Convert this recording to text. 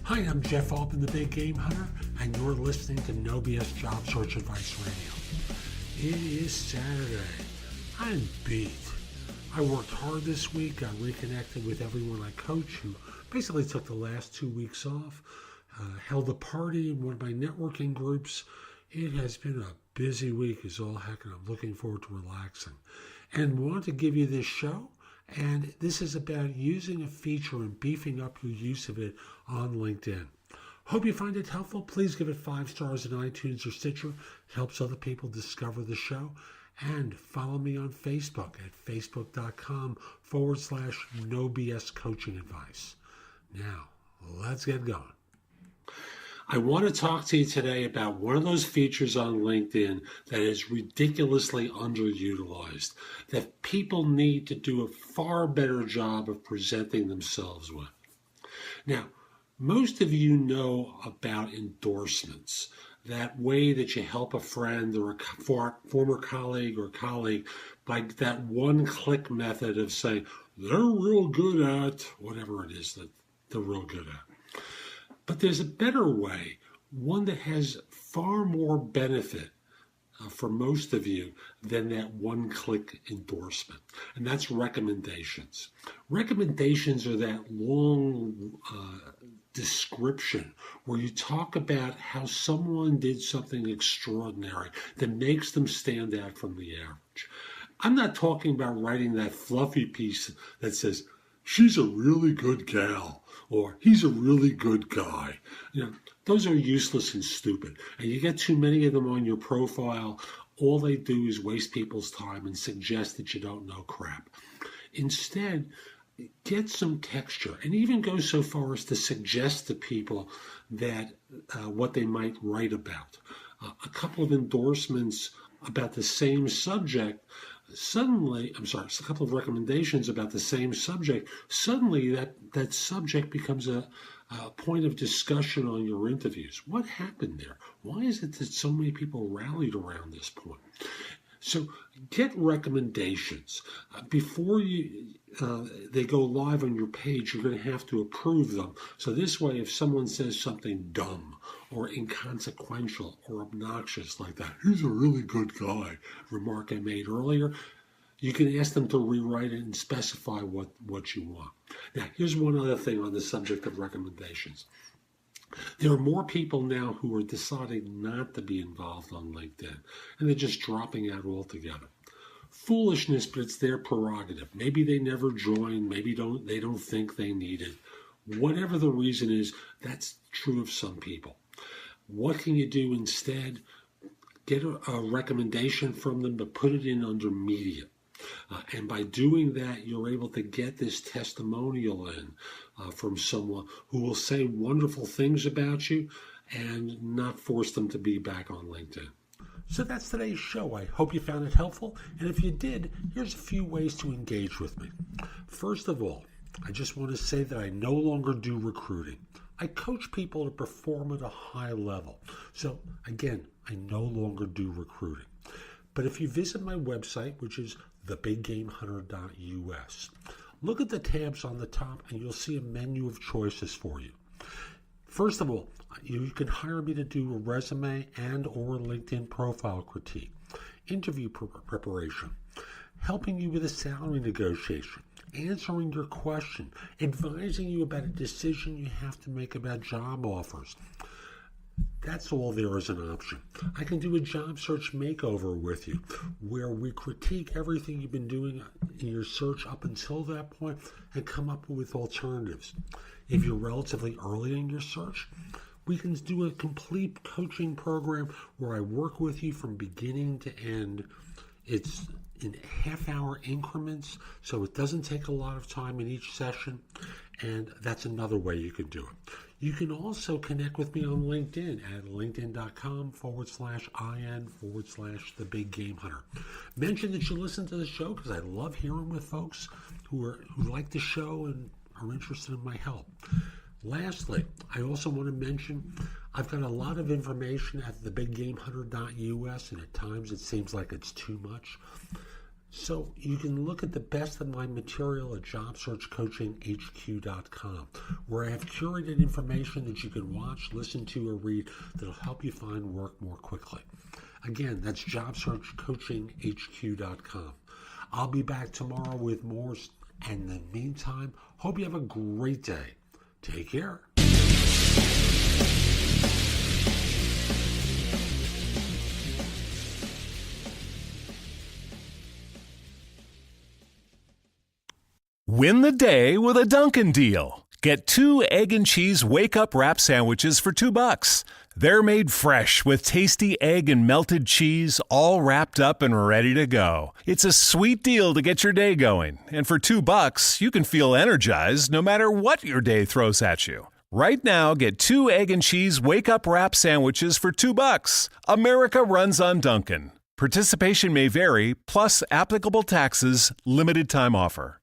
Hi, I'm Jeff Altman, the Big Game Hunter, and you're listening to No BS Job Search Advice Radio. It is Saturday. I'm beat. I worked hard this week. I reconnected with everyone I coach who basically took the last 2 weeks off. Held a party in one of my networking groups. It has been a busy week as all heck, and I'm looking forward to relaxing. And want to give you this show. And this is about using a feature and beefing up your use of it on LinkedIn. Hope you find it helpful. Please give it 5 stars in iTunes or Stitcher. It helps other people discover the show. And follow me on Facebook at facebook.com/NoBS Coaching Advice. Now, let's get going. I want to talk to you today about one of those features on LinkedIn that is ridiculously underutilized, that people need to do a far better job of presenting themselves with. Now, most of you know about endorsements, that way that you help a friend or a former colleague or colleague by that one-click method of saying, they're real good at whatever it is that they're real good at. But there's a better way, one that has far more benefit for most of you than that one-click endorsement, and that's recommendations. Recommendations are that long description where you talk about how someone did something extraordinary that makes them stand out from the average. I'm not talking about writing that fluffy piece that says, she's a really good gal, or he's a really good guy. You know, those are useless and stupid. And you get too many of them on your profile, all they do is waste people's time and suggest that you don't know crap. Instead, get some texture, and even go so far as to suggest to people that what they might write about. A couple of endorsements about the same subject, a couple of recommendations about the same subject, suddenly that subject becomes a point of discussion on your interviews. What happened there? Why is it that so many people rallied around this point? So get recommendations. Before they go live on your page, you're going to have to approve them. So this way, if someone says something dumb or inconsequential or obnoxious like that, he's a really good guy, remark I made earlier, you can ask them to rewrite it and specify what you want. Now, here's one other thing on the subject of recommendations. There are more people now who are deciding not to be involved on LinkedIn, and they're just dropping out altogether. Foolishness, but it's their prerogative. Maybe they never joined, maybe they don't think they need it. Whatever the reason is, that's true of some people. What can you do instead? Get a recommendation from them, but put it in under media. And by doing that, you're able to get this testimonial in from someone who will say wonderful things about you and not force them to be back on LinkedIn. So that's today's show. I hope you found it helpful. And if you did, here's a few ways to engage with me. First of all, I just want to say that I no longer do recruiting. I coach people to perform at a high level. So again, I no longer do recruiting. But if you visit my website, which is thebiggamehunter.us, look at the tabs on the top and you'll see a menu of choices for you. First of all, you can hire me to do a resume and or LinkedIn profile critique, interview preparation, helping you with a salary negotiation, answering your question, advising you about a decision you have to make about job offers. That's all there is an option. I can do a job search makeover with you where we critique everything you've been doing in your search up until that point and come up with alternatives. If you're relatively early in your search, we can do a complete coaching program where I work with you from beginning to end. It's in half-hour increments, so it doesn't take a lot of time in each session, and that's another way you can do it. You can also connect with me on LinkedIn at linkedin.com/IN/The Big Game Hunter. Mention that you listen to the show because I love hearing with folks who like the show and are interested in my help. Lastly, I also want to mention I've got a lot of information at thebiggamehunter.us, and at times it seems like it's too much. So you can look at the best of my material at jobsearchcoachinghq.com, where I have curated information that you can watch, listen to, or read that'll help you find work more quickly. Again, that's jobsearchcoachinghq.com. I'll be back tomorrow with more, and in the meantime, hope you have a great day. Take care. Win the day with a Dunkin' deal. Get 2 egg and cheese wake-up wrap sandwiches for $2. They're made fresh with tasty egg and melted cheese, all wrapped up and ready to go. It's a sweet deal to get your day going. And for $2, you can feel energized no matter what your day throws at you. Right now, get 2 egg and cheese wake-up wrap sandwiches for $2. America runs on Dunkin'. Participation may vary, plus applicable taxes, limited time offer.